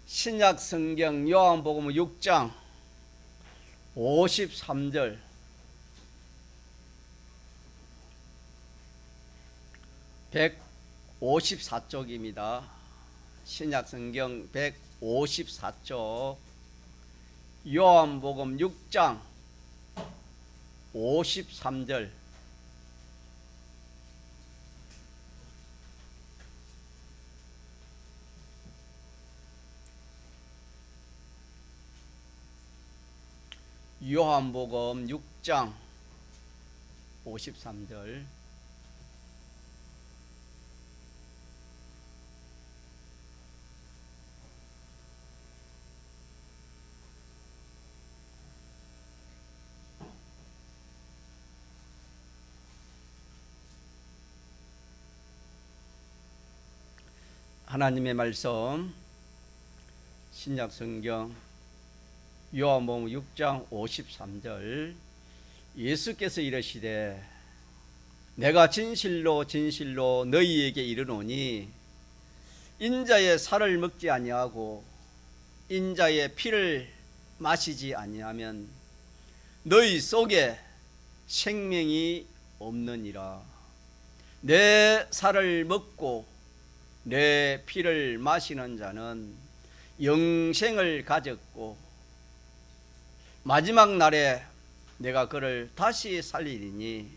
신약 성경 요한복음 6장 53절 154쪽입니다. 신약 성경 154쪽 요한복음 6장 53절 요한복음 6장 53절 하나님의 말씀 신약 성경 요한복음 6장 53절 예수께서 이르시되 내가 진실로 진실로 너희에게 이르노니 인자의 살을 먹지 아니하고 인자의 피를 마시지 아니하면 너희 속에 생명이 없느니라. 내 살을 먹고 내 피를 마시는 자는 영생을 가졌고 마지막 날에 내가 그를 다시 살리리니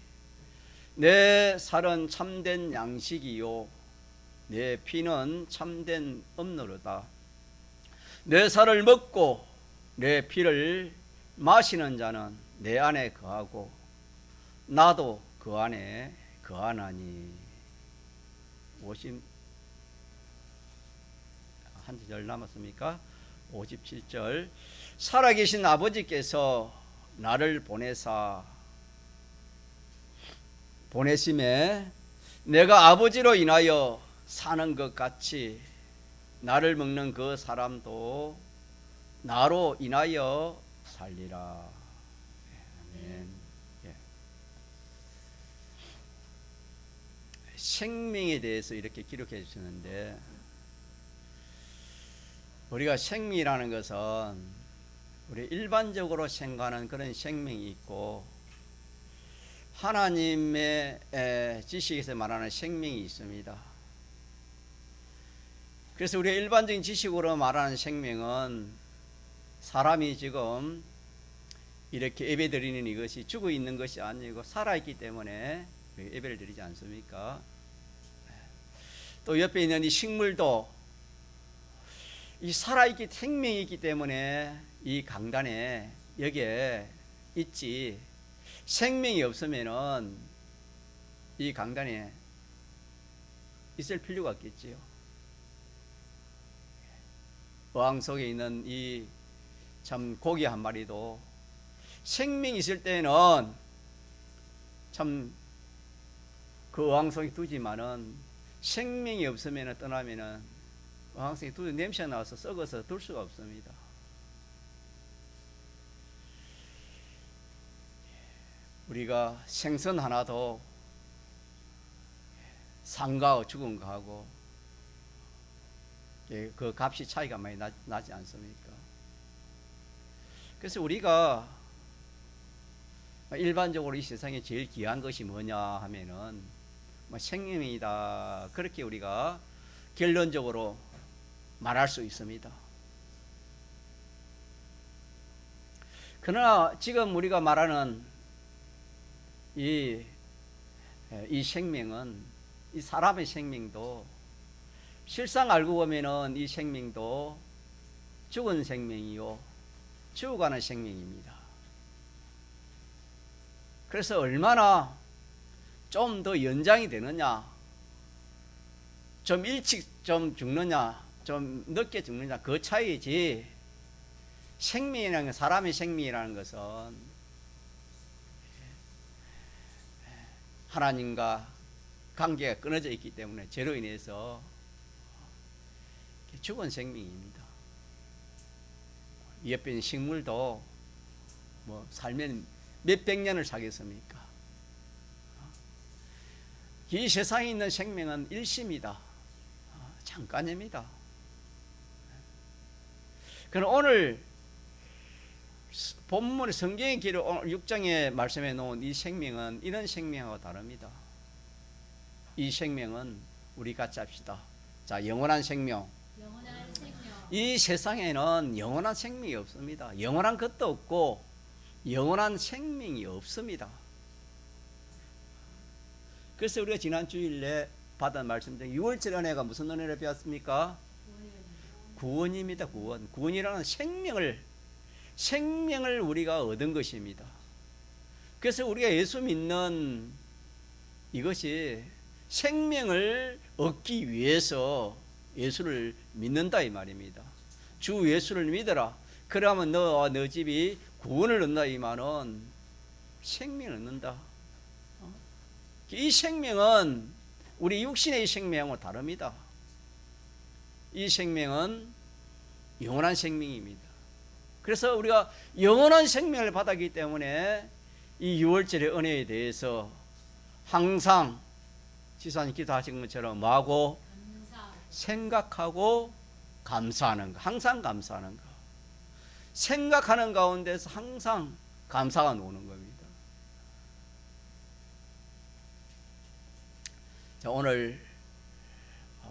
내 살은 참된 양식이요 내 피는 참된 음료로다. 내 살을 먹고 내 피를 마시는 자는 내 안에 거하고 나도 그 안에 거하나니. 51절 남았습니까? 57절 살아계신 아버지께서 나를 보내심에 내가 아버지로 인하여 사는 것 같이 나를 먹는 그 사람도 나로 인하여 살리라. 아멘. 생명에 대해서 이렇게 기록해 주셨는데 우리가 생명이라는 것은 우리 일반적으로 생각하는 그런 생명이 있고 하나님의 지식에서 말하는 생명이 있습니다. 그래서 우리가 일반적인 지식으로 말하는 생명은 사람이 지금 이렇게 예배 드리는 이것이 죽어 있는 것이 아니고 살아있기 때문에 예배를 드리지 않습니까? 또 옆에 있는 이 식물도 이 살아있기 생명이 있기 때문에 이 강단에 여기에 있지 생명이 없으면은 이 강단에 있을 필요가 없겠지요. 어항 속에 있는 이 참 고기 한 마리도 생명이 있을 때는 참 그 어항 속에 두지만은 생명이 없으면 떠나면은 어항 속에 두면 냄새가 나와서 썩어서 둘 수가 없습니다. 우리가 생선 하나도 상가하고 죽은 거하고 그 값이 차이가 많이 나지 않습니까? 그래서 우리가 일반적으로 이 세상에 제일 귀한 것이 뭐냐 하면은 생명이다, 그렇게 우리가 결론적으로 말할 수 있습니다. 그러나 지금 우리가 말하는 이 생명은 이 사람의 생명도 실상 알고 보면은 이 생명도 죽은 생명이요 죽어가는 생명입니다. 그래서 얼마나 좀 더 연장이 되느냐, 좀 일찍 좀 죽느냐, 좀 늦게 죽느냐, 그 차이지 생명이라는 것, 사람의 생명이라는 것은 하나님과 관계가 끊어져 있기 때문에 죄로 인해서 죽은 생명입니다. 옆에 있는 식물도 뭐 살면 몇백 년을 살겠습니까? 이 세상에 있는 생명은 일시입니다. 잠깐입니다. 그럼 오늘 본문의 성경의 기록 6장에 말씀해 놓은 이 생명은 이런 생명하고 다릅니다. 이 생명은 우리 같이 합시다. 자, 영원한 생명. 이 세상에는 영원한 생명이 없습니다. 영원한 것도 없고 영원한 생명이 없습니다. 그래서 우리가 지난 주일에 받은 말씀 중에 6월절 은혜가 무슨 은혜를 배웠습니까? 구원입니다. 구원. 구원이라는 생명을 우리가 얻은 것입니다. 그래서 우리가 예수 믿는 이것이 생명을 얻기 위해서 예수를 믿는다 이 말입니다. 주 예수를 믿어라. 그러면 너와 너 집이 구원을 얻는다 이 말은 생명을 얻는다. 이 생명은 우리 육신의 생명하고 다릅니다. 이 생명은 영원한 생명입니다. 그래서 우리가 영원한 생명을 받았기 때문에 이 6월절의 은혜에 대해서 항상 지사님 기도하신 것처럼 뭐하고? 생각하고 감사하는 거. 항상 감사하는 거. 생각하는 가운데서 항상 감사가 노는 겁니다. 자, 오늘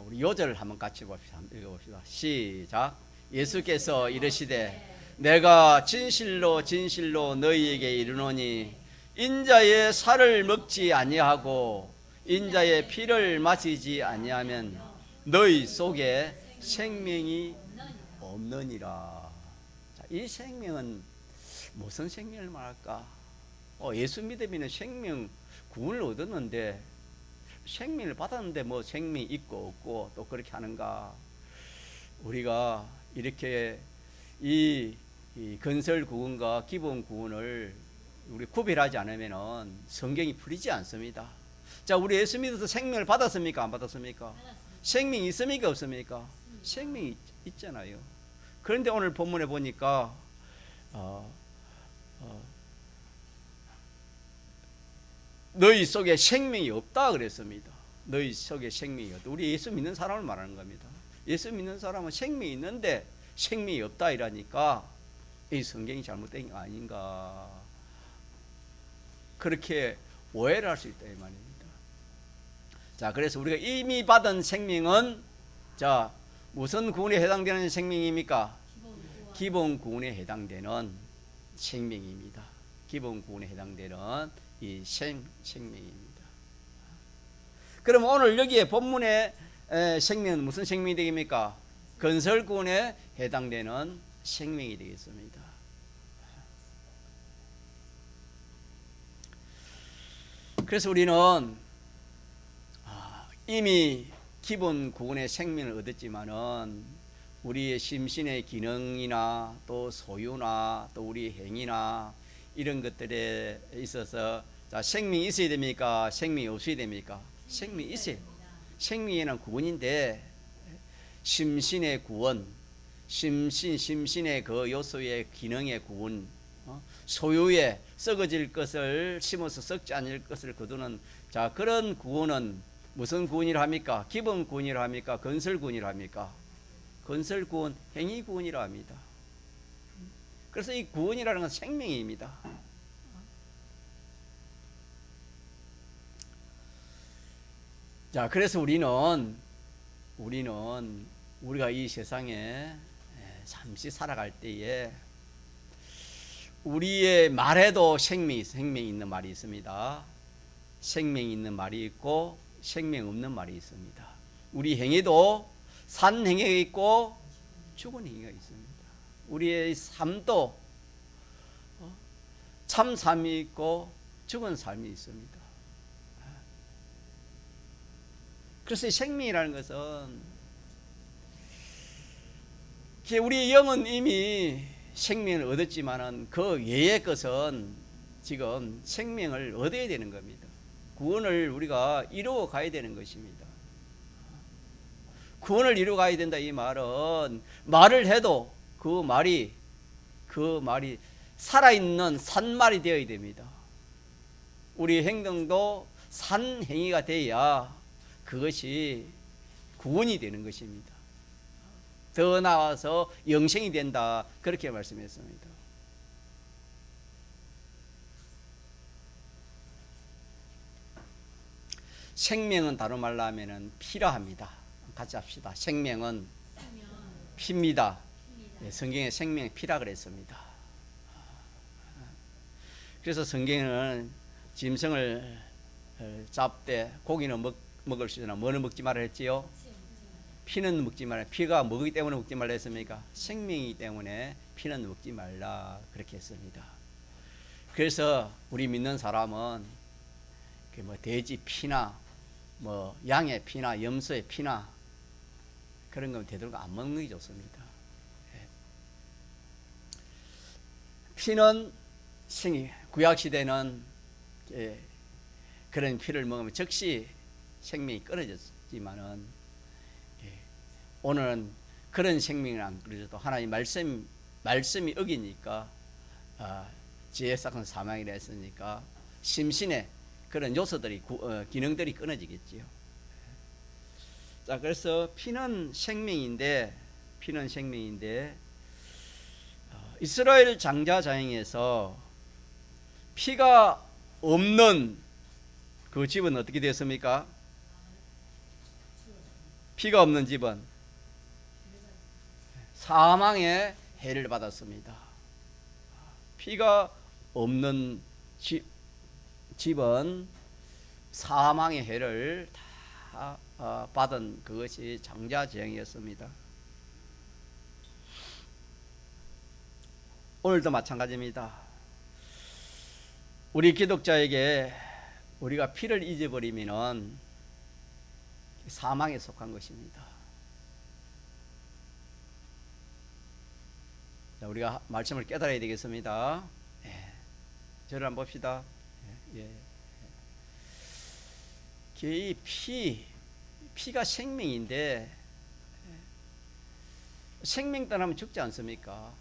우리 요절을 한번 같이 봅시다. 읽어봅시다. 시작. 예수께서 이르시되 내가 진실로 진실로 너희에게 이르노니 인자의 살을 먹지 아니하고 인자의 피를 마시지 아니하면 너희 속에 생명이 없느니라. 자, 이 생명은 무슨 생명을 말할까? 예수 믿으면 생명 구원을 얻었는데 생명을 받았는데 뭐 생명이 있고 없고 또 그렇게 하는가? 우리가 이렇게 이 건설 구원과 기본 구원을 우리 구별하지 않으면 성경이 풀리지 않습니다. 자, 우리 예수 믿어서 생명을 받았습니까? 안 받았습니까? 생명이 있습니까? 없습니까? 생명이 있잖아요. 그런데 오늘 본문에 보니까 너희 속에 생명이 없다 그랬습니다. 너희 속에 생명이 없다. 우리 예수 믿는 사람을 말하는 겁니다. 예수 믿는 사람은 생명이 있는데 생명이 없다 이라니까 이 성경이 잘못된 게 아닌가, 그렇게 오해를 할 수 있다 이 말입니다. 자, 그래서 우리가 이미 받은 생명은 자, 무슨 구원에 해당되는 생명입니까? 기본 구원에 해당되는 생명입니다. 기본 구원에 해당되는 이 생명입니다. 그럼 오늘 여기에 본문의 생명은 무슨 생명이 되겠습니까? 건설 구원에 해당되는 생명이 되겠습니다. 그래서 우리는 이미 기본 구원의 생명을 얻었지만은 우리의 심신의 기능이나 또 소유나 또 우리 행위나 이런 것들에 있어서 자, 생명이 있어야 됩니까? 생명이 없어야 됩니까? 생명이 있어요. 생명에는 구원인데 심신의 구원, 심신의 그 요소의 기능의 구원, 소유에 썩어질 것을 심어서 썩지 않을 것을 거두는 자, 그런 구원은 무슨 구원이라 합니까? 기본 구원이라 합니까? 건설 구원이라 합니까? 건설 구원, 행위 구원이라 합니다. 그래서 이 구원이라는 건 생명입니다. 자, 그래서 우리가 이 세상에 잠시 살아갈 때에 우리의 말에도 생명이 있는 말이 있습니다. 생명이 있는 말이 있고 생명 없는 말이 있습니다. 우리 행위도 산 행위가 있고 죽은 행위가 있습니다. 우리의 삶도 참 삶이 있고 죽은 삶이 있습니다. 그래서 이 생명이라는 것은 우리 영은 이미 생명을 얻었지만은 그 외의 것은 지금 생명을 얻어야 되는 겁니다. 구원을 우리가 이루어 가야 되는 것입니다. 구원을 이루어 가야 된다 이 말은 말을 해도 그 말이 살아있는 산말이 되어야 됩니다. 우리 행동도 산 행위가 돼야 그것이 구원이 되는 것입니다. 더 나아서 영생이 된다. 그렇게 말씀했습니다. 생명은 다른 말로 하면은 피라 합니다. 같이 합시다. 생명은 피입니다. 네, 성경에 생명의 피라 그랬습니다. 그래서 성경은 짐승을 잡되 고기는 먹을 수 있으나 뭐는 먹지 말라 했지요? 피는 먹지 말라. 피가 뭐기 때문에 먹지 말라 했습니까? 생명이기 때문에 피는 먹지 말라 그렇게 했습니다. 그래서 우리 믿는 사람은 뭐 돼지 피나 뭐 양의 피나 염소의 피나 그런 건 되도록 안 먹는 게 좋습니다. 피는 구약 시대는 그런 피를 먹으면 즉시 생명이 끊어졌지만은 오늘은 그런 생명이 안 끊어져도 하나님 말씀이 어기니까 지혜 싹은 사망이라 했으니까 심신의 그런 요소들이 기능들이 끊어지겠지요. 자, 그래서 피는 생명인데 이스라엘 장자 자행에서 피가 없는 그 집은 어떻게 됐습니까? 피가 없는 집은 사망의 해를 받았습니다. 피가 없는 집은 사망의 해를 다 받은 그것이 장자재앙이었습니다. 오늘도 마찬가지입니다. 우리 기독자에게 우리가 피를 잊어버리면 사망에 속한 것입니다. 자, 우리가 말씀을 깨달아야 되겠습니다. 저를 한번 봅시다. 이 피가 생명인데 생명 떠나면 죽지 않습니까?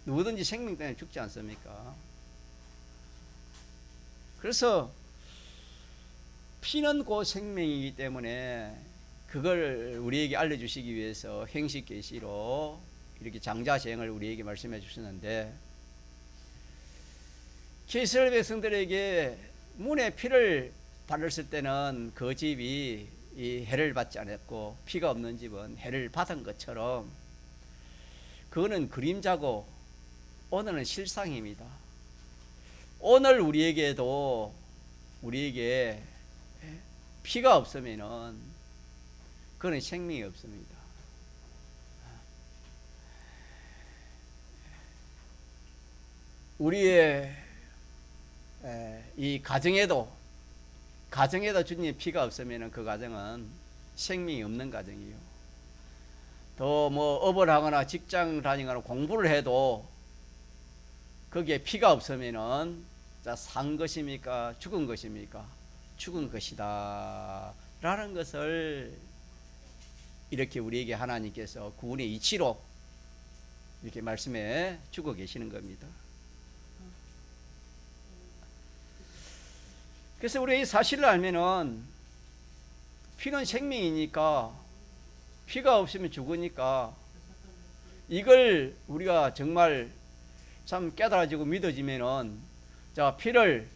누구든지 생명 떠나면 죽지 않습니까? 그래서 피는 곧 생명이기 때문에 그걸 우리에게 알려주시기 위해서 행식계시로 이렇게 장자재앙을 우리에게 말씀해 주시는데, 이스라엘 백성들에게 문에 피를 바르실 때는 그 집이 이 해를 받지 않았고 피가 없는 집은 해를 받은 것처럼 그거는 그림자고 오늘은 실상입니다. 오늘 우리에게 피가 없으면은 그거는 생명이 없습니다. 우리의 이 가정에도 주님의 피가 없으면 그 가정은 생명이 없는 가정이에요. 더 뭐 업을 하거나 직장 다니거나 공부를 해도 거기에 피가 없으면은 산 것입니까? 죽은 것입니까? 죽은 것이다 라는 것을 이렇게 우리에게 하나님께서 구원의 이치로 이렇게 말씀해 주고 계시는 겁니다. 그래서 우리가 이 사실을 알면은 피는 생명이니까 피가 없으면 죽으니까 이걸 우리가 정말 참 깨달아지고 믿어지면은 자, 피를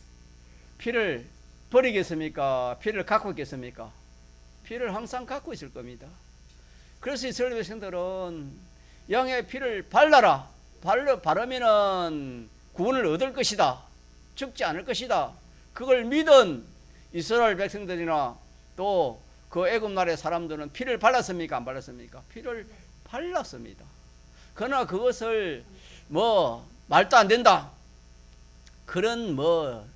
버리겠습니까? 피를 갖고 있겠습니까? 피를 항상 갖고 있을 겁니다. 그래서 이스라엘 백성들은 양의 피를 바르면은 구원을 얻을 것이다, 죽지 않을 것이다, 그걸 믿은 이스라엘 백성들이나 또 그 애굽 나라의 사람들은 피를 발랐습니까? 안 발랐습니까? 피를 발랐습니다. 그러나 그것을 뭐 말도 안 된다, 그런 뭐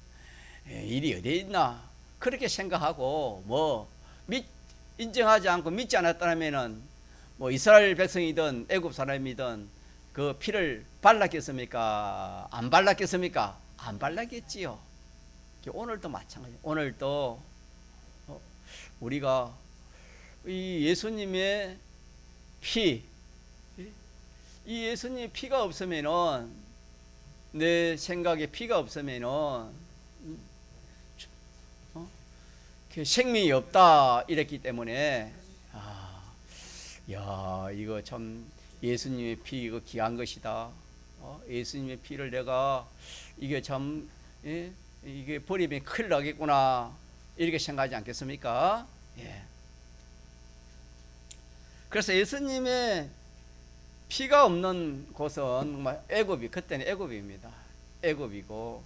일이 어디 있나 그렇게 생각하고 뭐 인정하지 않고 믿지 않았다면은 뭐 이스라엘 백성이든 애굽 사람이든 그 피를 발랐겠습니까? 안 발랐겠습니까? 안 발랐겠지요. 오늘도 마찬가지예요. 오늘도 우리가 이 예수님의 피, 이 예수님의 피가 없으면은, 내 생각에 피가 없으면은 생명이 없다 이랬기 때문에 야, 이거 참 예수님의 피 이거 귀한 것이다. 예수님의 피를 내가 이게 참 예? 이게 버리면 큰일 나겠구나 이렇게 생각하지 않겠습니까? 예. 그래서 예수님의 피가 없는 곳은 정말 애굽이 그때는 애굽입니다. 애굽이고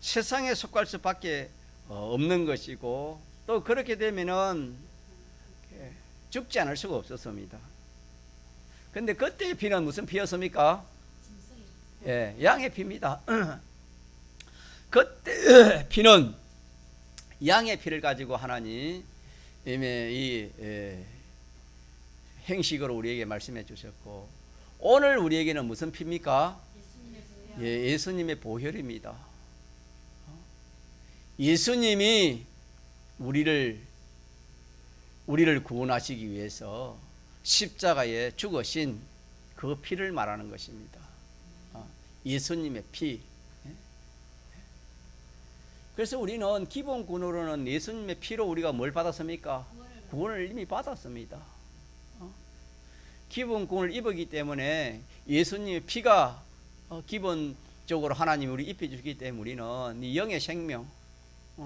세상에 속할 수밖에 없는 것이고 또 그렇게 되면은 죽지 않을 수가 없었습니다. 근데 그때의 피는 무슨 피였습니까? 예, 양의 피입니다. 그때 피는 양의 피를 가지고 하나님의 이 행식으로 우리에게 말씀해 주셨고 오늘 우리에게는 무슨 피입니까? 예, 예수님의 보혈입니다. 예수님이 우리를 구원하시기 위해서 십자가에 죽으신 그 피를 말하는 것입니다. 예수님의 피. 그래서 우리는 기본 구원으로는 예수님의 피로 우리가 뭘 받았습니까? 구원을 이미 받았습니다. 기본 구원을 입었기 때문에 예수님의 피가 기본적으로 하나님이 우리 입혀주기 때문에 우리는 이 영의 생명,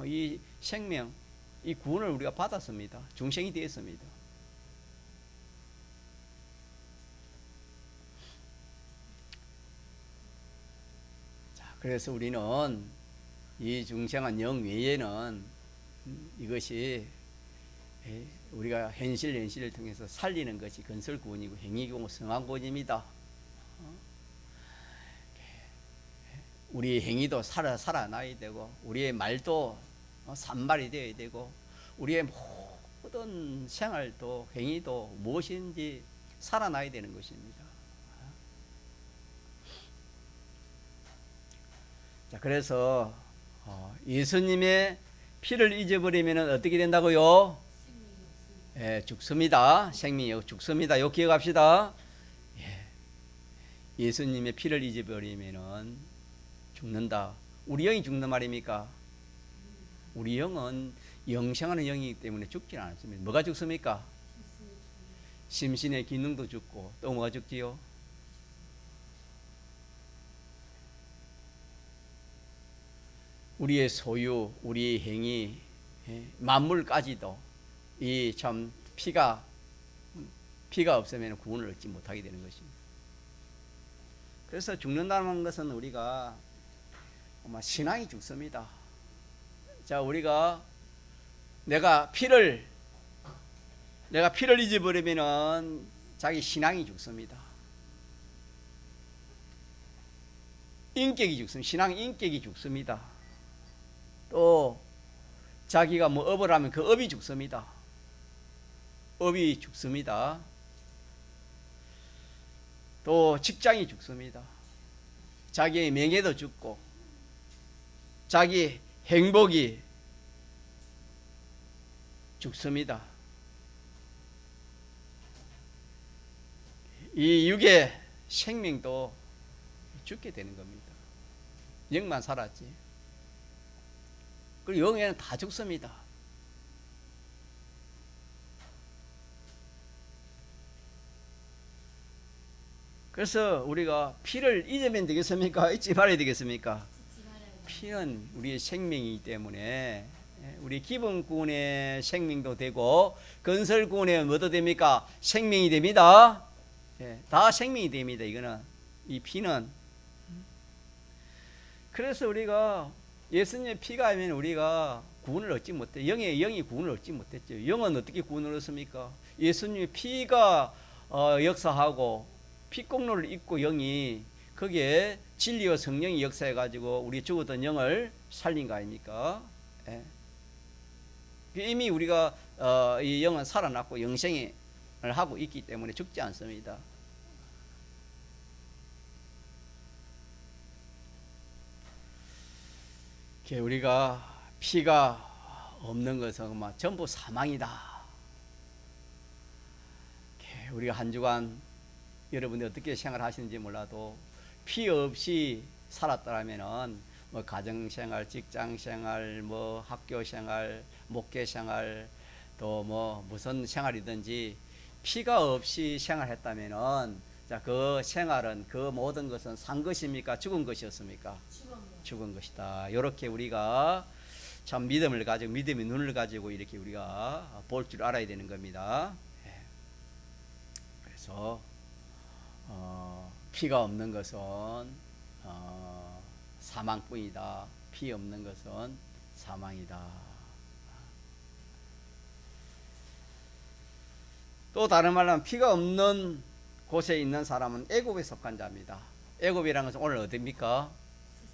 이 생명, 이 구원을 우리가 받았습니다. 중생이 되었습니다. 자, 그래서 우리는 이 중생한 영 외에는 이것이 우리가 현실을 통해서 살리는 것이 건설 구원이고 행위고 성한 구원입니다. 우리의 행위도 살아나야 되고 우리의 말도 산말이 되어야 되고 우리의 모든 생활도 행위도 무엇인지 살아나야 되는 것입니다. 자, 그래서 예수님의 피를 잊어버리면 어떻게 된다고요? 예, 죽습니다. 생명이 죽습니다. 이거 기억합시다. 예. 예수님의 피를 잊어버리면 죽는다. 우리 영이 죽는 말입니까? 우리 영은 영생하는 영이기 때문에 죽지 않습니다. 뭐가 죽습니까? 심신의 기능도 죽고 또 뭐가 죽지요? 우리의 소유, 우리의 행위, 만물까지도 이 참 피가 없으면 구원을 얻지 못하게 되는 것입니다. 그래서 죽는다는 것은 우리가 신앙이 죽습니다. 자, 우리가 내가 피를 잊어버리면은 자기 신앙이 죽습니다. 인격이 죽습니다. 신앙 인격이 죽습니다. 또 자기가 뭐 업을 하면 그 업이 죽습니다. 업이 죽습니다. 또 직장이 죽습니다. 자기의 명예도 죽고 자기 행복이 죽습니다. 이 육의 생명도 죽게 되는 겁니다. 영만 살았지. 그리고 영에는 다 죽습니다. 그래서 우리가 피를 잊으면 되겠습니까? 잊지 말아야 되겠습니까? 피는 우리의 생명이기 때문에 우리 기본 구원의 생명도 되고 건설 구원의 뭐도 됩니까? 생명이 됩니다. 다 생명이 됩니다. 이거는 이 피는. 그래서 우리가 예수님의 피가 아니면 우리가 구원을 얻지 못해. 영이 구원을 얻지 못했죠. 영은 어떻게 구원을 얻습니까? 예수님의 피가 역사하고 피공로를 입고 영이 거기에 진리와 성령이 역사해 가지고 우리 죽었던 영을 살린 거 아닙니까? 예. 이미 우리가 이 영은 살아났고 영생을 하고 있기 때문에 죽지 않습니다. 우리가 피가 없는 것은 전부 사망이다. 우리가 한 주간 여러분들 어떻게 생활하시는지 몰라도 피 없이 살았다면은 뭐 가정생활, 직장생활, 뭐 학교생활, 목회생활, 또 뭐 무슨 생활이든지 피가 없이 생활했다면은 자, 그 생활은 그 모든 것은 산 것입니까? 죽은 것이었습니까? 죽은 것이다. 이렇게 우리가 참 믿음을 가지고 믿음의 눈을 가지고 이렇게 우리가 볼 줄 알아야 되는 겁니다. 그래서 피가 없는 것은 사망뿐이다. 피 없는 것은 사망이다. 또 다른 말로 하면 피가 없는 곳에 있는 사람은 애굽에 속한 자입니다. 애굽이라는 것은 오늘 어디입니까?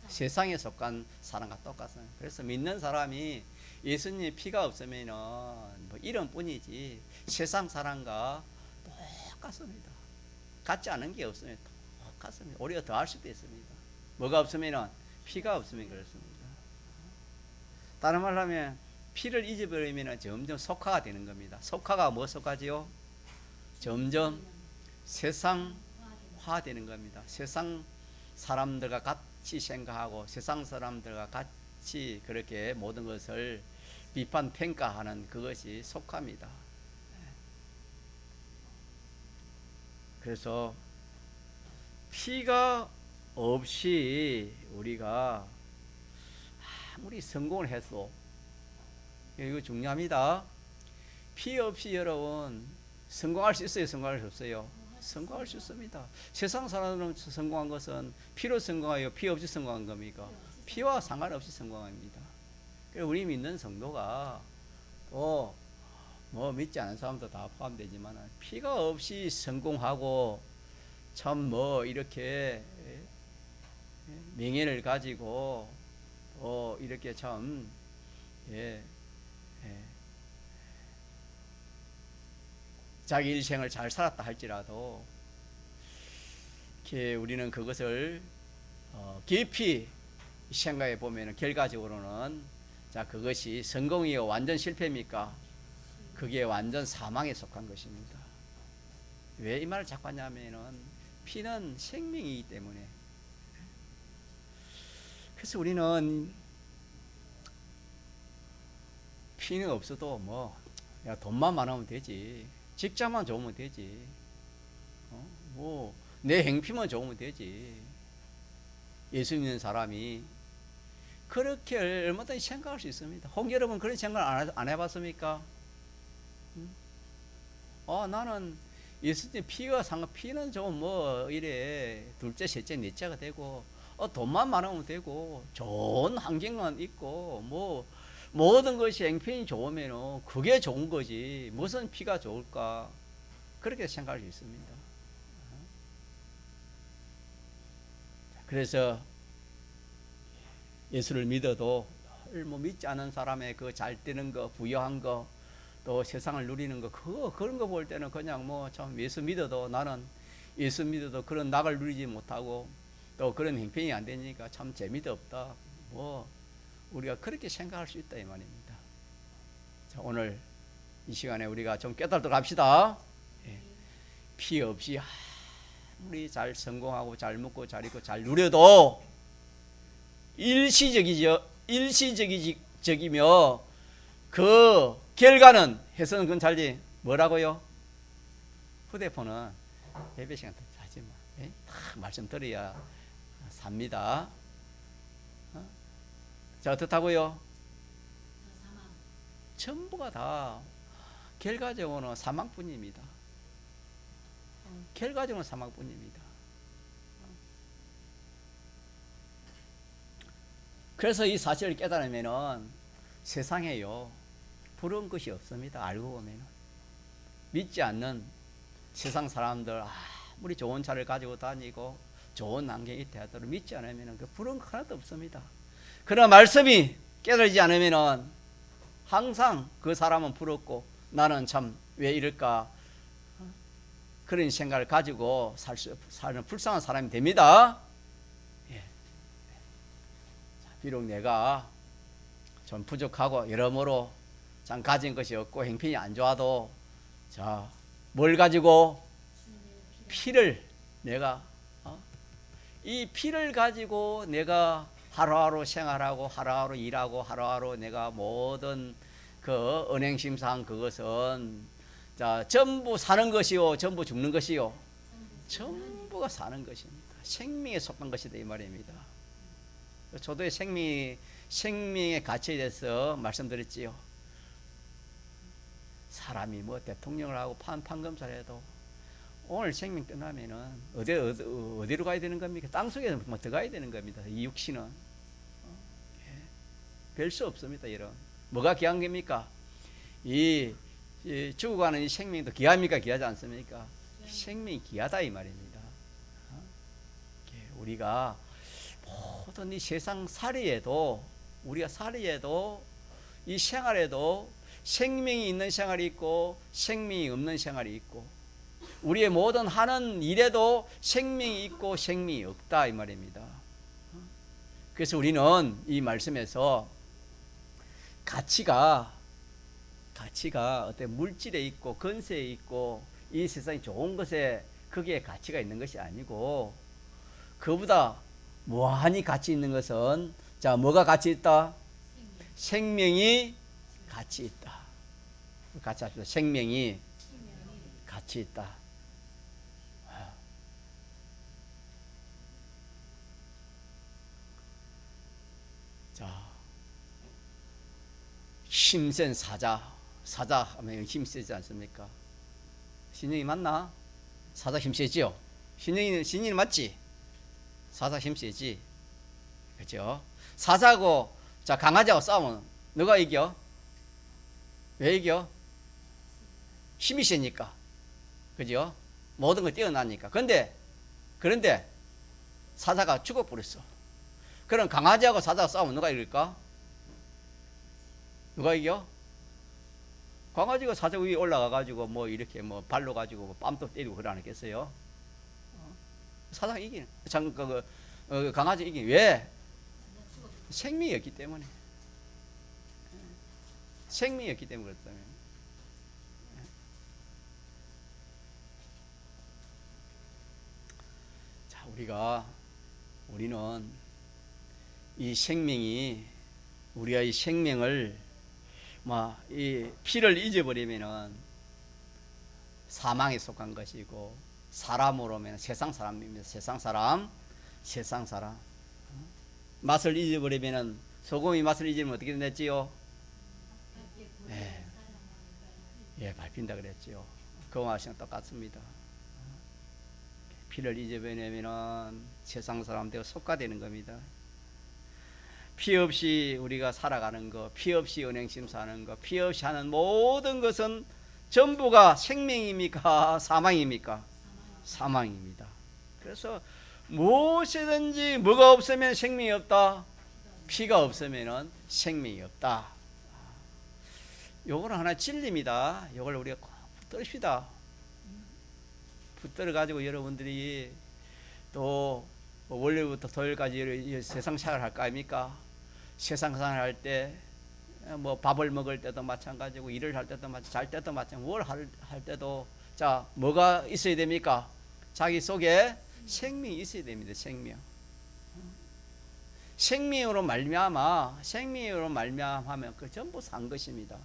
세상에 속한 사람과 똑같습니다. 그래서 믿는 사람이 예수님의 피가 없으면 뭐 이름뿐이지 세상 사람과 똑같습니다. 같지 않은 게 없으면 똑같습니다. 오히려 더 할 수도 있습니다. 뭐가 없으면 피가 없으면 그렇습니다. 다른 말로 하면 피를 잊어버리면 점점 속화가 되는 겁니다. 속화가 뭐 속화지요? 점점 세상화 되는 겁니다. 세상 사람들과 같이 생각하고 세상 사람들과 같이 그렇게 모든 것을 비판 평가하는 그것이 속화입니다. 그래서 피가 없이 우리가 아무리 성공을 해도 이거 중요합니다. 피 없이 여러분 성공할 수 있어요? 성공할 수 없어요? 성공할 수 있습니다. 세상 사람들은 성공한 것은 피로 성공하여 피 없이 성공한 겁니까? 피와 상관없이 성공합니다. 우리 믿는 성도가 또 뭐 믿지 않은 사람도 다 포함되지만 피가 없이 성공하고 참 뭐 이렇게 명예를 가지고 이렇게 참 자기 일생을 잘 살았다 할지라도 우리는 그것을 깊이 생각해 보면 결과적으로는 자 그것이 성공이요 완전 실패입니까? 그게 완전 사망에 속한 것입니다. 왜 이 말을 자꾸 하냐면은 피는 생명이기 때문에. 그래서 우리는 피는 없어도 뭐 야, 돈만 많으면 되지, 직장만 좋으면 되지, 뭐 내 행피만 좋으면 되지. 예수 믿는 사람이 그렇게 얼마든지 생각할 수 있습니다. 혹 여러분 그런 생각 안 해봤습니까? 나는 예수님 피는 좀 뭐 이래 둘째, 셋째, 넷째가 되고 돈만 많으면 되고 좋은 환경만 있고 뭐 모든 것이 행편이 좋으면 그게 좋은 거지 무슨 피가 좋을까 그렇게 생각할 수 있습니다. 그래서 예수를 믿어도 뭐 믿지 않은 사람의 그 잘 되는 거, 부유한 거, 또 세상을 누리는 거, 그런 거 볼 때는 그냥 뭐 참 예수 믿어도 나는 예수 믿어도 그런 낙을 누리지 못하고 또 그런 행편이 안 되니까 참 재미도 없다. 뭐 우리가 그렇게 생각할 수 있다 이 말입니다. 자, 오늘 이 시간에 우리가 좀 깨달도록 합시다. 피 없이 아무리 잘 성공하고 잘 먹고 잘 입고 잘 누려도 일시적이며 그 결과는 해서는 그건 잘지 뭐라고요? 휴대폰은 예배 시간 때 하지 마. 딱 말씀 들어야 삽니다. 자 어떻다고요? 전부가 다 결과적으로는 사망뿐입니다. 결과적으로는 사망뿐입니다. 그래서 이 사실을 깨달으면은 세상에요 부러운 것이 없습니다. 알고 보면은 믿지 않는 세상 사람들 아무리 좋은 차를 가지고 다니고 좋은 환경이 있다 하더라도 믿지 않으면은 그 부러운 거 하나도 없습니다. 그러나 말씀이 깨달지 않으면은 항상 그 사람은 부럽고 나는 참 왜 이럴까 그런 생각을 가지고 사는 불쌍한 사람이 됩니다. 비록 내가 좀 부족하고 여러모로 참 가진 것이 없고 행편이 안 좋아도 자 뭘 가지고 피를 내가 이 피를 가지고 내가 하루하루 생활하고 하루하루 일하고 하루하루 내가 모든 그 은행심사한 그것은 자, 전부 사는 것이요, 전부 죽는 것이요. 전부가 사는 것입니다. 생명에 속한 것이다 이 말입니다. 저도 생명의 가치에 대해서 말씀드렸지요. 사람이 뭐 대통령을 하고 판검사를 해도 오늘 생명 끝나면은 어디로 가야 되는 겁니까? 땅속에 뭐 들어가야 되는 겁니다. 이 육신은 별 수 없습니다. 이런 뭐가 귀한 겁니까? 이 죽어가는 이 생명도 귀합니까? 귀하지 않습니까? 생명이 귀하다 이 말입니다. 우리가 모든 이 세상 살이에도 우리가 살이에도 이 생활에도 생명이 있는 생활이 있고 생명이 없는 생활이 있고 우리의 모든 하는 일에도 생명이 있고 생명이 없다 이 말입니다. 그래서 우리는 이 말씀에서 가치가 어떤 물질에 있고 건세에 있고 이 세상이 좋은 것에 거기에 가치가 있는 것이 아니고 그보다 무한히 가치 있는 것은 자 뭐가 가치 있다? 생명이 가치 있다. 같이 합시다. 생명이 가치 있다. 자, 힘센 사자 하면 힘세지 않습니까? 신영이 맞나? 사자 힘세지요? 신영이는 맞지? 사자 힘세지? 그죠? 사자고 자 강아지하고 싸우면 누가 이겨? 왜 이겨? 힘이 세니까. 그죠? 모든 걸 뛰어나니까. 그런데 사자가 죽어버렸어. 그럼 강아지하고 사자가 싸우면 누가 이길까? 누가 이겨? 강아지가 사자 위에 올라가가지고 뭐 이렇게 뭐 발로 가지고 뭐 뺨도 때리고 그러지 않겠어요? 사자가 이기는. 강아지 이기는. 왜? 생명이었기 때문에. 생명이었기 때문에 그렇다면. 자, 우리는 이 생명이 우리가 이 생명을 이 피를 잊어버리면은 사망에 속한 것이고 사람으로면 세상 사람입니다. 세상 사람. 맛을 잊어버리면은 소금이 맛을 잊으면 어떻게 됐지요? 예, 밟힌다 그랬지요. 그와 똑같습니다. 피를 잊어버리면은 세상 사람 되고 속가되는 겁니다. 피 없이 우리가 살아가는 것, 피 없이 은행심 사는 것, 피 없이 하는 모든 것은 전부가 생명입니까? 사망입니까? 사망입니다. 그래서 무엇이든지 뭐가 없으면 생명이 없다. 피가 없으면 생명이 없다. 요거는 하나 진리입니다. 요걸 우리가 꼭 붙들읍시다. 붙들어 가지고 여러분들이 또 월요일부터 토요일까지 세상 생활을 할 거 아닙니까? 세상 생활 할 때 뭐 밥을 먹을 때도 마찬가지고 일을 할 때도 마찬가지고 잘 때도 마찬가지고 뭘 할 때도 자 뭐가 있어야 됩니까? 자기 속에 생명이 있어야 됩니다. 생명으로 말미암하면 그 전부 산 것입니다.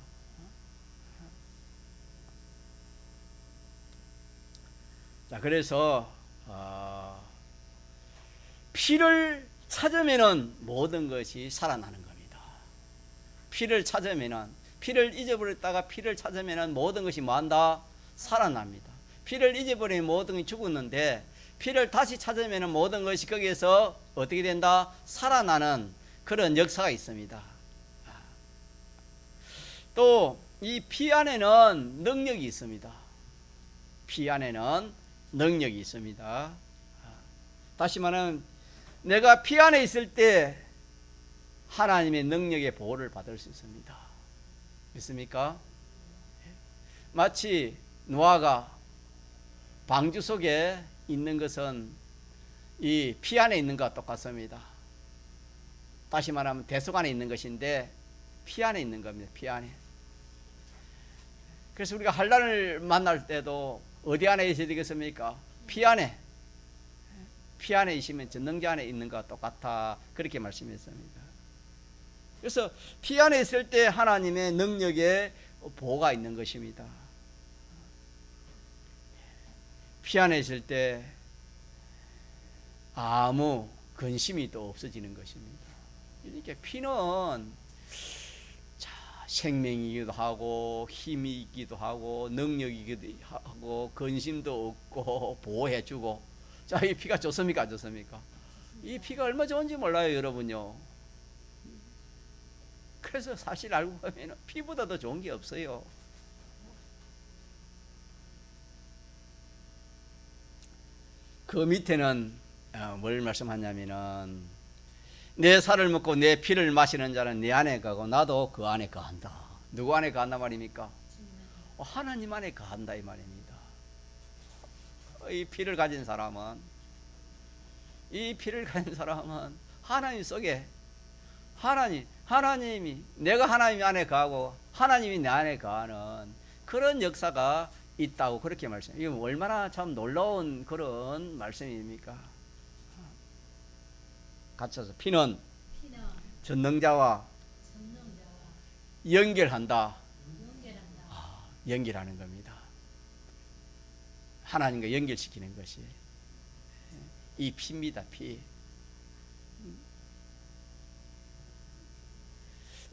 자 그래서 피를 찾으면은 모든 것이 살아나는 겁니다. 피를 찾으면은 피를 잊어버렸다가 피를 찾으면은 모든 것이 뭐한다? 살아납니다. 피를 잊어버리면 모든 것이 죽었는데 피를 다시 찾으면은 모든 것이 거기에서 어떻게 된다? 살아나는 그런 역사가 있습니다. 또 이 피 안에는 능력이 있습니다. 피 안에는 능력이 있습니다. 다시 말하면 내가 피 안에 있을 때 하나님의 능력의 보호를 받을 수 있습니다. 믿습니까? 마치 노아가 방주 속에 있는 것은 이 피 안에 있는 것과 똑같습니다. 다시 말하면 대속 안에 있는 것인데 피 안에 있는 겁니다. 피 안에. 그래서 우리가 환난을 만날 때도 어디 안에 있어야 되겠습니까? 피 안에. 피 안에 있으면 전능자 안에 있는 것과 똑같아. 그렇게 말씀했습니다. 그래서 피 안에 있을 때 하나님의 능력의 보호가 있는 것입니다. 피 안에 있을 때 아무 근심이 또 없어지는 것입니다. 이렇게 피는 생명이기도 하고 힘이기도 하고 능력이기도 하고 근심도 없고 보호해주고, 자, 이 피가 좋습니까 안 좋습니까? 이 피가 얼마 좋은지 몰라요 여러분요. 그래서 사실 알고 보면 피보다 더 좋은 게 없어요. 그 밑에는 뭘 말씀하냐면은 내 살을 먹고 내 피를 마시는 자는 내 안에 거하고 나도 그 안에 거한다. 누구 안에 거한다 말입니까? 하나님 안에 거한다 이 말입니다. 이 피를 가진 사람은 하나님 속에 하나님이 내가 하나님 안에 거하고 하나님이 내 안에 거하는 그런 역사가 있다고 그렇게 말씀해요. 이거 얼마나 참 놀라운 그런 말씀입니까? 같이서 피는 전능자와 연결한다. 연결하는 겁니다. 하나님과 연결시키는 것이 이 피입니다. 피.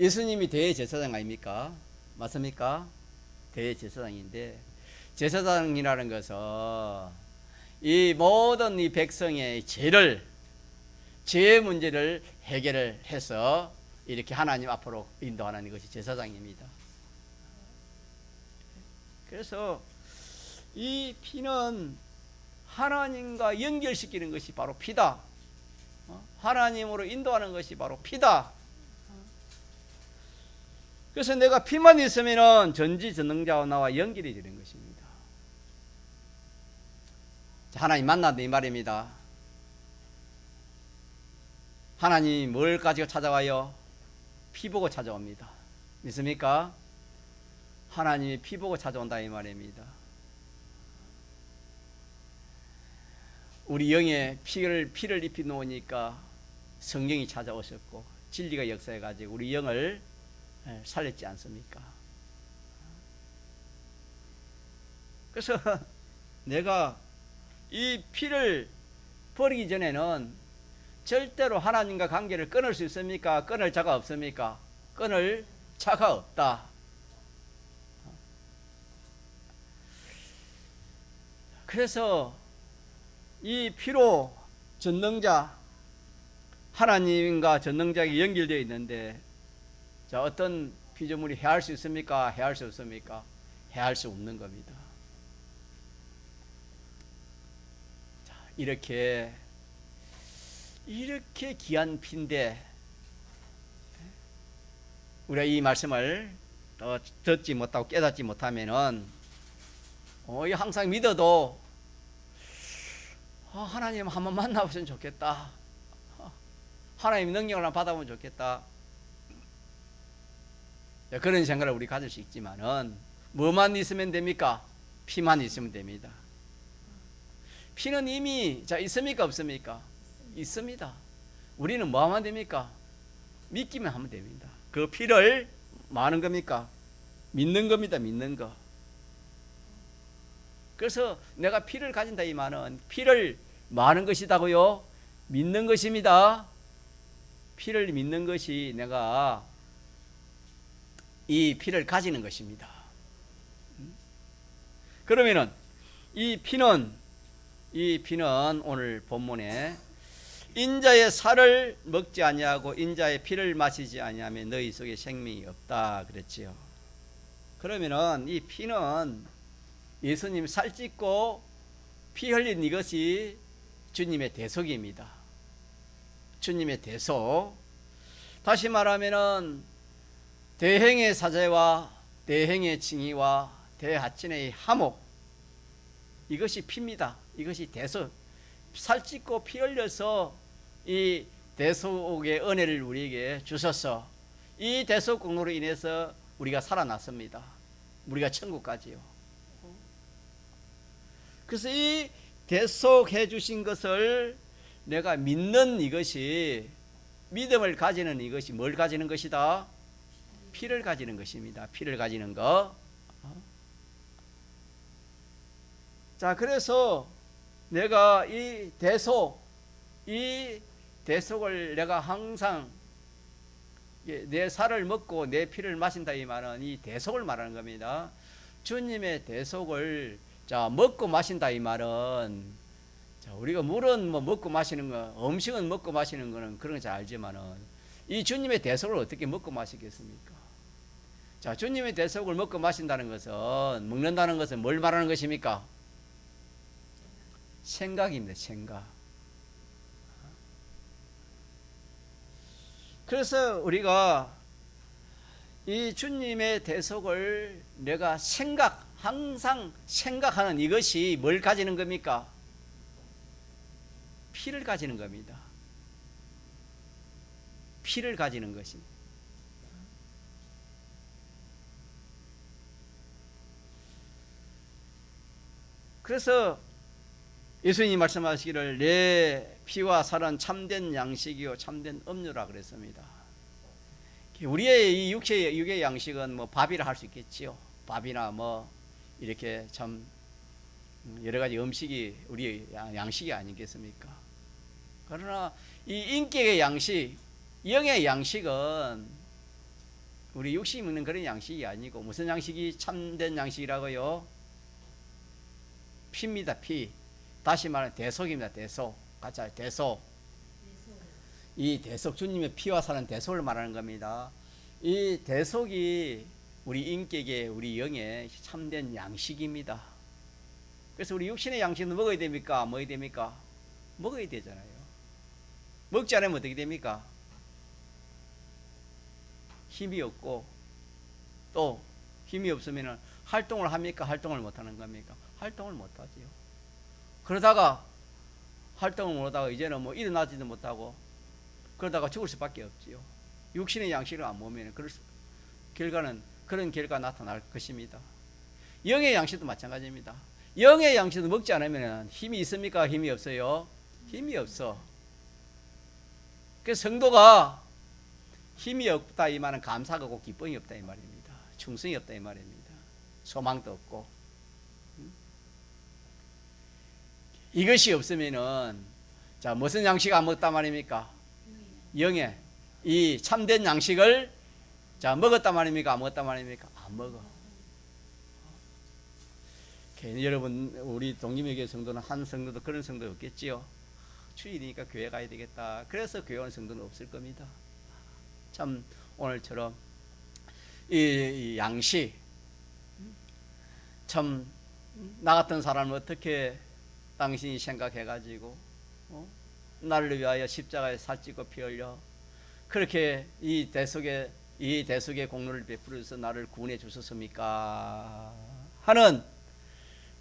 예수님이 대제사장 아닙니까? 맞습니까? 대제사장인데, 제사장이라는 것은 이 모든 이 백성의 죄의 문제를 해결을 해서 이렇게 하나님 앞으로 인도하는 것이 제사장입니다. 그래서 이 피는 하나님과 연결시키는 것이 바로 피다. 하나님으로 인도하는 것이 바로 피다. 그래서 내가 피만 있으면 전지전능자와 나와 연결이 되는 것입니다. 하나님 만난다 이 말입니다. 하나님이 뭘 가지고 찾아와요? 피 보고 찾아옵니다. 믿습니까? 하나님이 피 보고 찾아온다 이 말입니다. 우리 영에 피를 입히 놓으니까 성령이 찾아오셨고 진리가 역사해 가지고 우리 영을 살렸지 않습니까? 그래서 내가 이 피를 버리기 전에는 절대로 하나님과 관계를 끊을 수 있습니까? 끊을 자가 없습니까? 끊을 자가 없다. 그래서 이 피로 전능자 하나님과 전능자에게 연결되어 있는데, 자, 어떤 피조물이 해할 수 있습니까? 해할 수 없습니까? 해할 수 없는 겁니다. 자, 이렇게 귀한 피인데 우리가 이 말씀을 듣지 못하고 깨닫지 못하면은 항상 믿어도 하나님 한번 만나보시면 좋겠다. 하나님 능력을 받아보면 좋겠다. 그런 생각을 우리 가질 수 있지만은 뭐만 있으면 됩니까? 피만 있으면 됩니다. 피는 이미 있습니까? 없습니까? 있습니다. 우리는 뭐 하면 됩니까? 믿기만 하면 됩니다. 그 피를 뭐 하는 겁니까? 믿는 겁니다. 믿는 거. 그래서 내가 피를 가진다 이 말은 피를 뭐 하는 것이다고요? 믿는 것입니다. 피를 믿는 것이 내가 이 피를 가지는 것입니다. 그러면은 이 피는 오늘 본문에 인자의 살을 먹지 아니하고 인자의 피를 마시지 아니하면 너희 속에 생명이 없다 그랬지요. 그러면은 이 피는 예수님 살찢고 피 흘린 이것이 주님의 대속입니다. 주님의 대속. 다시 말하면은 대행의 사죄와 대행의 칭의와 대하친의 화목, 이것이 피입니다. 이것이 대속. 살찢고 피 흘려서 이 대속의 은혜를 우리에게 주셔서 이 대속 공로로 인해서 우리가 살아났습니다. 우리가 천국 가지요. 그래서 이 대속해 주신 것을 내가 믿는 이것이, 믿음을 가지는 이것이 뭘 가지는 것이다? 피를 가지는 것입니다. 피를 가지는 거. 자, 그래서 내가 이 대속을 내가 항상 내 살을 먹고 내 피를 마신다 이 말은 이 대속을 말하는 겁니다. 주님의 대속을 자 먹고 마신다 이 말은 자 우리가 물은 뭐 먹고 마시는 거, 음식은 먹고 마시는 거는 그런 거 잘 알지만은 이 주님의 대속을 어떻게 먹고 마시겠습니까? 자, 주님의 대속을 먹고 마신다는 것은 먹는다는 것은 뭘 말하는 것입니까? 생각입니다. 생각. 그래서 우리가 이 주님의 대속을 내가 항상 생각하는 이것이 뭘 가지는 겁니까? 피를 가지는 겁니다. 피를 가지는 것입니다. 그래서 예수님이 말씀하시기를 내 피와 살은 참된 양식이요 참된 음료라 그랬습니다. 우리의 이 육의 양식은 뭐 밥이라 할 수 있겠지요. 밥이나 뭐 이렇게 참 여러 가지 음식이 우리의 양식이 아니겠습니까? 그러나 이 인격의 양식, 영의 양식은 우리 육신이 먹는 그런 양식이 아니고 무슨 양식이 참된 양식이라고요? 피입니다. 피. 다시 말하면 대속입니다. 대속. 같이 대속. 이 대속, 주님의 피와 사는 대속을 말하는 겁니다. 이 대속이 우리 인격의, 우리 영의 참된 양식입니다. 그래서 우리 육신의 양식은 먹어야 됩니까? 먹어야 됩니까? 먹어야 되잖아요. 먹지 않으면 어떻게 됩니까? 힘이 없고 또 힘이 없으면 활동을 합니까? 활동을 못하는 겁니까? 활동을 못하지요. 그러다가 활동을 못하고 이제는 뭐 일어나지도 못하고 그러다가 죽을 수밖에 없지요. 육신의 양식을 안 먹으면 그런 결과가 나타날 것입니다. 영의 양식도 마찬가지입니다. 영의 양식도 먹지 않으면 힘이 있습니까? 힘이 없어요? 힘이 없어. 그래서 성도가 힘이 없다 이 말은 감사가 없고 기쁨이 없다 이 말입니다. 충성이 없다 이 말입니다. 소망도 없고. 이것이 없으면은 자 무슨 양식 안 먹었단 말입니까? 영의 이 참된 양식을 자 먹었단 말입니까? 안 먹었단 말입니까? 안 먹어. 여러분 우리 동기명의 성도는 한 성도도 그런 성도 없겠지요. 주일이니까 교회 가야 되겠다. 그래서 교회 오는 성도는 없을 겁니다. 참 오늘처럼 이 양식 참 나 같은 사람은 어떻게 당신이 생각해가지고 나를 위하여 십자가에 살찌고 피 흘려 그렇게 이 대속의 공로를 베풀어서 나를 구원해 주셨습니까? 하는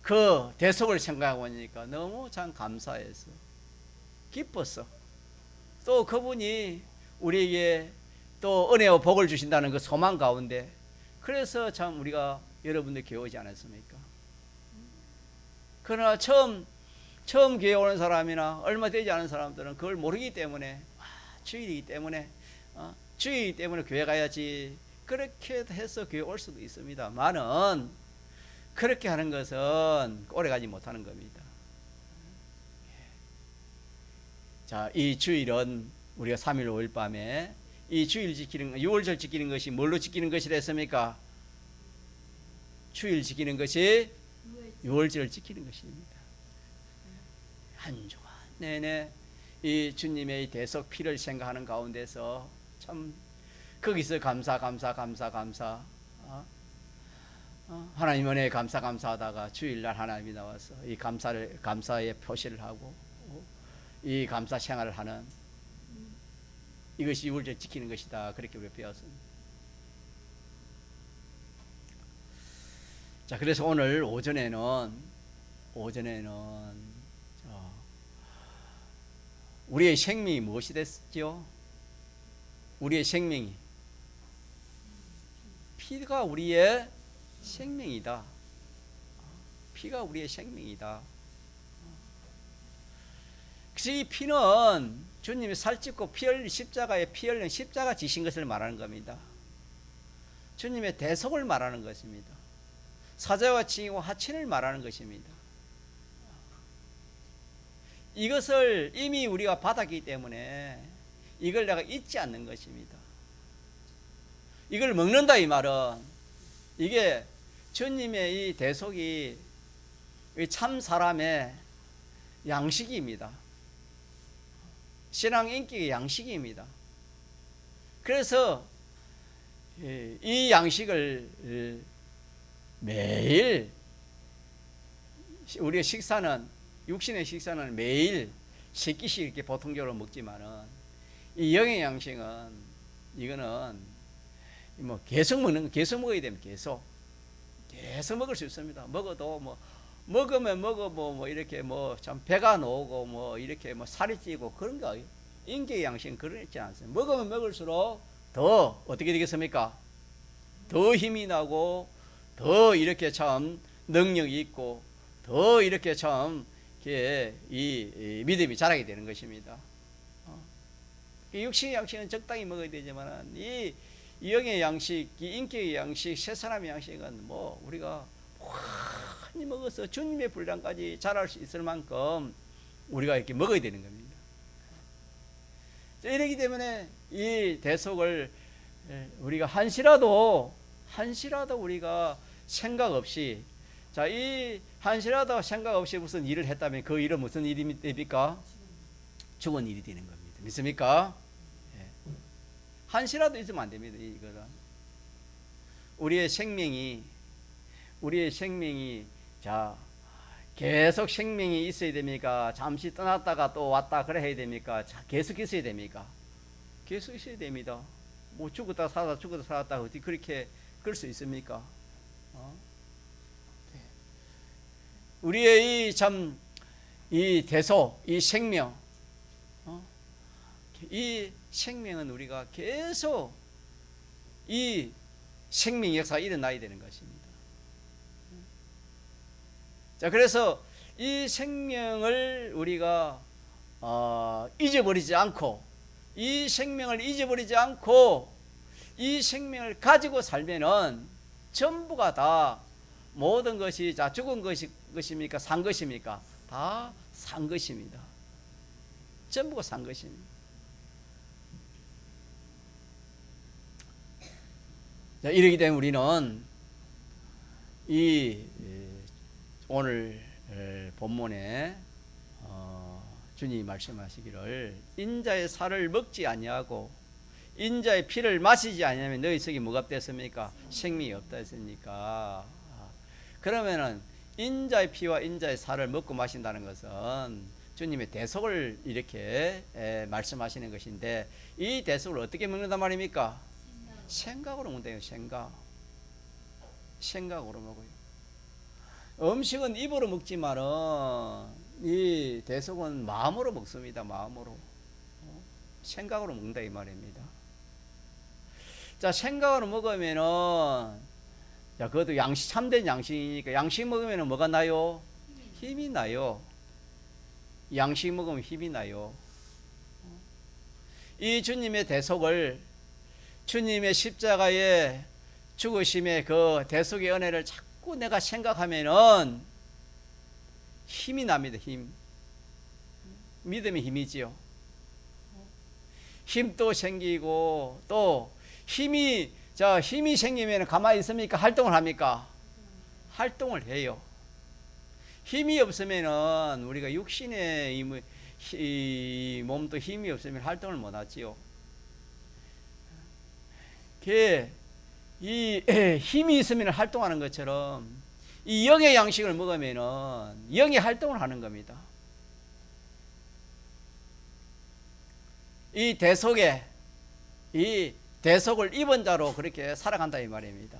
그 대속을 생각하고 보니까 너무 참 감사해서 기뻤어. 또 그분이 우리에게 또 은혜와 복을 주신다는 그 소망 가운데 그래서 참 우리가 여러분들 교회 오지 않았습니까? 그러나 처음 교회 오는 사람이나 얼마 되지 않은 사람들은 그걸 모르기 때문에 주일이기 때문에 주일이기 때문에 교회 가야지 그렇게 해서 교회 올 수도 있습니다만은 그렇게 하는 것은 오래가지 못하는 겁니다. 자, 이 주일은 우리가 3일 5일 밤에 이 주일 지키는 6월절 지키는 것이 뭘로 지키는 것이라 했습니까? 주일 지키는 것이 6월절을 지키는 것입니다. 한 주간 내내 이 주님의 대속 피를 생각하는 가운데서 참 거기서 감사 하나님 은혜에 감사하다가 주일날 하나님이 나와서 이 감사의 표시를 하고 이 감사 생활을 하는 이것이 6월절 지키는 것이다. 그렇게 우리가 배웠습니다. 자, 그래서 오늘 오전에는 우리의 생명이 무엇이 됐죠? 우리의 생명이 피가 우리의 생명이다. 피가 우리의 생명이다. 그래서 이 피는 주님이 살찌고 십자가에 피 흘린 십자가 지신 것을 말하는 겁니다. 주님의 대속을 말하는 것입니다. 사자와 칭이고 하친을 말하는 것입니다. 이것을 이미 우리가 받았기 때문에 이걸 내가 잊지 않는 것입니다. 이걸 먹는다 이 말은 이게 주님의 이 대속이 참 사람의 양식입니다. 신앙 인격의 양식입니다. 그래서 이 양식을 매일 우리의 식사는 육신의 식사는 매일 3끼씩 이렇게 보통적으로 먹지만은 이 영의 양식은 이거는 뭐 계속 먹어야 되면 계속 먹을 수 있습니다. 먹어도 뭐 먹으면 뭐 이렇게 뭐 참 배가 나오고 뭐 이렇게 뭐 살이 찌고 그런 거 인격의 양식은 그렇지 않습니다. 먹으면 먹을수록 더 어떻게 되겠습니까? 더 힘이 나고 더 이렇게 참 능력이 있고 더 이렇게 참 이 믿음이 자라게 되는 것입니다. 육신의 양식은 적당히 먹어야 되지만 이 영의 양식, 이 인격의 양식, 새 사람의 양식은 뭐 우리가 많이 먹어서 주님의 분량까지 자랄 수 있을 만큼 우리가 이렇게 먹어야 되는 겁니다. 이러기 때문에 이 대속을 우리가 한시라도 우리가 생각 없이 이 한시라도 생각 없이 무슨 일을 했다면 그 일은 무슨 일이 됩니까? 죽은 일이 되는 겁니다. 믿습니까? 한시라도 있으면 안 됩니다. 이거는 우리의 생명이 계속 생명이 있어야 됩니까? 잠시 떠났다가 또 왔다 그래 해야 됩니까? 계속 있어야 됩니까? 계속 있어야 됩니다. 뭐 죽었다 살았다 어떻게 그렇게 그럴 수 있습니까? 우리의 이 대소, 이 생명, 이 생명은 우리가 계속 이 생명 역사가 일어나야 되는 것입니다. 자, 그래서 이 생명을 우리가 잊어버리지 않고 이 생명을 가지고 살면은 전부가 다 모든 것이 죽은 것입니까? 산 것입니까? 다 산 것입니다. 전부가 산 것입니다. 자, 이러기 때문에 우리는 이 오늘 본문에 주님이 말씀하시기를 인자의 살을 먹지 아니하고 인자의 피를 마시지 아니하면 너희 속에 뭐가 없댔습니까? 생명이 없다 했으니까 그러면은 인자의 피와 인자의 살을 먹고 마신다는 것은 주님의 대속을 이렇게 말씀하시는 것인데 이 대속을 어떻게 먹는단 말입니까? 생각으로 먹는다요. 생각으로 먹어요. 음식은 입으로 먹지만은 이 대속은 마음으로 먹습니다. 마음으로 생각으로 먹는다 이 말입니다. 자, 생각으로 먹으면은 자, 그것도 참된 양식이니까 양식 먹으면 뭐가 나요? 힘이 나요. 양식 먹으면 힘이 나요. 이 주님의 대속을 주님의 십자가의 죽으심의 그 대속의 은혜를 자꾸 내가 생각하면은 힘이 납니다. 믿음의 힘이지요. 힘도 생기고 또 힘이 생기면 가만히 있습니까? 활동을 합니까? 활동을 해요. 힘이 없으면은 우리가 육신의 이 몸도 힘이 없으면 활동을 못 하지요. 이 힘이 있으면 활동하는 것처럼 이 영의 양식을 먹으면은 영의 활동을 하는 겁니다. 이 대속을 입은 자로 그렇게 살아간다 이 말입니다.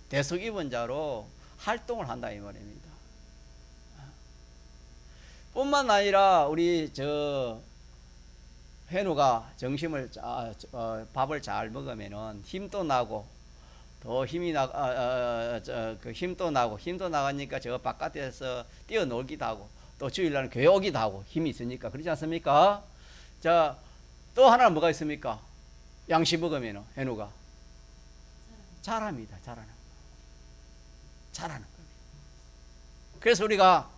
대속 입은 자로 활동을 한다 이 말입니다. 뿐만 아니라 우리 현우가 밥을 잘 먹으면은 힘도 나고 더 힘이 힘도 나가니까 저 바깥에서 뛰어놀기도 하고 또 주일날은 교회 오기도 하고 힘이 있으니까 그렇지 않습니까? 자, 또 하나는 뭐가 있습니까? 양식 먹으면 현우가 잘합니다. 잘하는 겁니다. 그래서 우리가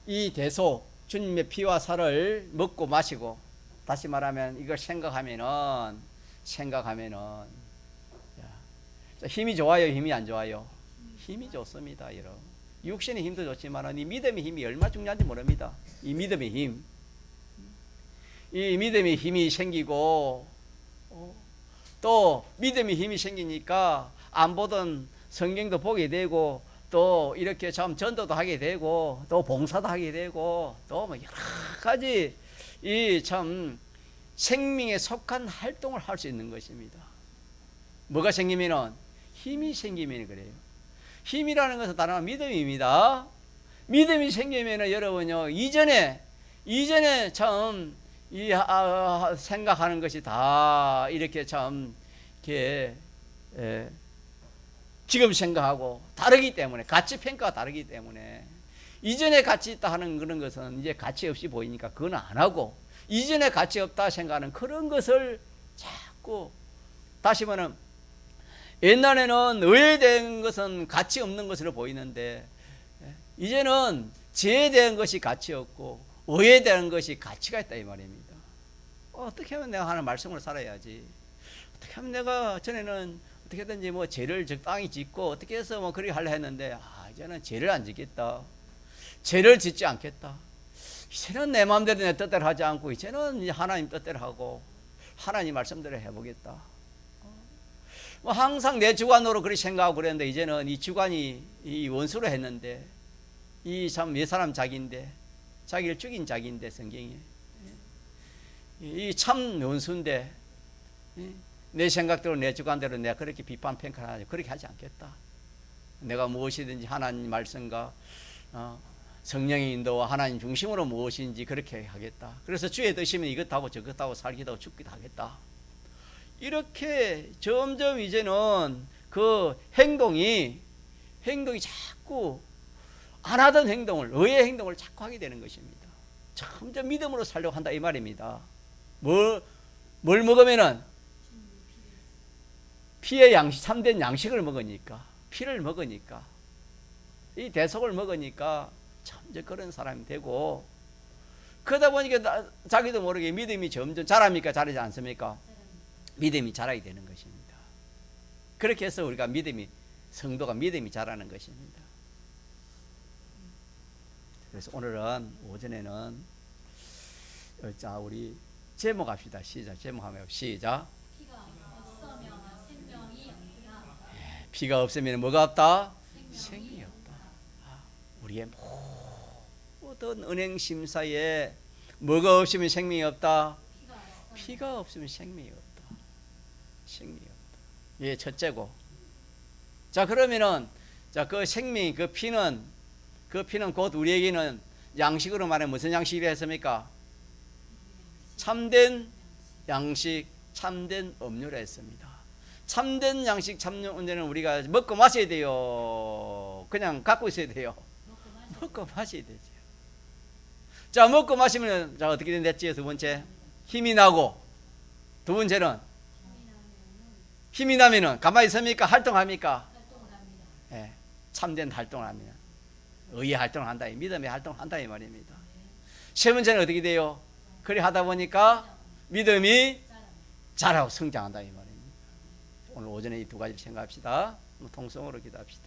이 대속, 주님의 피와 살을 먹고 마시고, 다시 말하면 이걸 생각하면은 힘이 좋아요, 힘이 안 좋아요? 힘이 좋습니다, 여러분. 육신의 힘도 좋지만 이 믿음의 힘이 얼마나 중요한지 모릅니다. 이 믿음의 힘, 이 믿음의 힘이 생기고, 또 믿음의 힘이 생기니까 안 보던 성경도 보게 되고, 또 이렇게 참 전도도 하게 되고, 또 봉사도 하게 되고, 또 뭐 여러 가지 이 참 생명에 속한 활동을 할 수 있는 것입니다. 뭐가 생기면은? 힘이 생기면 그래요. 힘이라는 것은 다른 믿음입니다. 믿음이 생기면은 여러분요, 이전에 참 생각하는 것이 다 이렇게 참 이렇게 지금 생각하고 다르기 때문에, 가치 평가가 다르기 때문에, 이전에 가치 있다 하는 그런 것은 이제 가치 없이 보이니까 그건 안 하고, 이전에 가치 없다 생각하는 그런 것을 자꾸, 다시 말하면 옛날에는 의에 대한 것은 가치 없는 것으로 보이는데, 이제는 죄에 대한 것이 가치 없고 의에 대한 것이 가치가 있다 이 말입니다. 어떻게 하면 내가 하는 말씀으로 살아야지, 어떻게 하면 내가 전에는 어떻게든지 뭐 죄를 적당히 짓고 어떻게 해서 뭐 그렇게 하려 했는데, 이제는 죄를 안 짓겠다, 죄를 짓지 않겠다, 이제는 내 마음대로 내 뜻대로 하지 않고 이제는 하나님 뜻대로 하고 하나님 말씀대로 해보겠다. 뭐 항상 내 주관으로 그렇게 생각하고 그랬는데, 이제는 이 주관이 이 원수로 했는데, 이 참 몇 사람 자기인데, 자기를 죽인 자기인데, 성경에 이 참 원수인데, 내 생각대로 내 주관대로 내가 그렇게 비판 평가하지, 그렇게 하지 않겠다. 내가 무엇이든지 하나님 말씀과 성령의 인도와 하나님 중심으로 무엇인지 그렇게 하겠다. 그래서 주의 뜻이면 이것하고 저것하고 살기도 하고 죽기도 하겠다. 이렇게 점점 이제는 그 행동이 자꾸 안 하던 행동을, 의의 행동을 자꾸 하게 되는 것입니다. 점점 믿음으로 살려고 한다 이 말입니다. 뭘 먹으면은? 피의 양식, 참된 양식을 먹으니까, 피를 먹으니까, 이 대속을 먹으니까 점점 그런 사람이 되고, 그러다 보니까 자기도 모르게 믿음이 점점 자랍니까, 자라지 않습니까? 믿음이 자라게 되는 것입니다. 그렇게 해서 우리가 성도가 믿음이 자라는 것입니다. 그래서 오늘은 오전에는 우리 제목합시다. 시작. 제목하면 시작. 피가 없으면 뭐가 없다? 생명이 없다. 우리의 모든 은행 심사에 뭐가 없으면 생명이 없다? 피가 없으면 생명이 없다. 생명이 없다. 이게 첫째고. 자, 그러면은 그 생명이, 그 피는 곧 우리에게는 양식으로 말하면 무슨 양식이라 했습니까? 참된 양식, 참된 음료라 했습니다. 참된 양식, 참된 음료는 우리가 먹고 마셔야 돼요? 그냥 갖고 있어야 돼요? 먹고 마셔야 되죠. 자, 먹고 마시면 어떻게 됐지? 두 번째, 힘이 나고, 두 번째는 힘이 나면은 가만히 있습니까? 활동합니까? 예, 참된 활동을 합니다. 의의 활동을 한다, 믿음의 활동을 한다 이 말입니다. 세 번째는 어떻게 돼요? 그래 하다 보니까 믿음이 자라고 성장한다 이 말입니다. 오늘 오전에 이 두 가지를 생각합시다. 통성으로 기도합시다.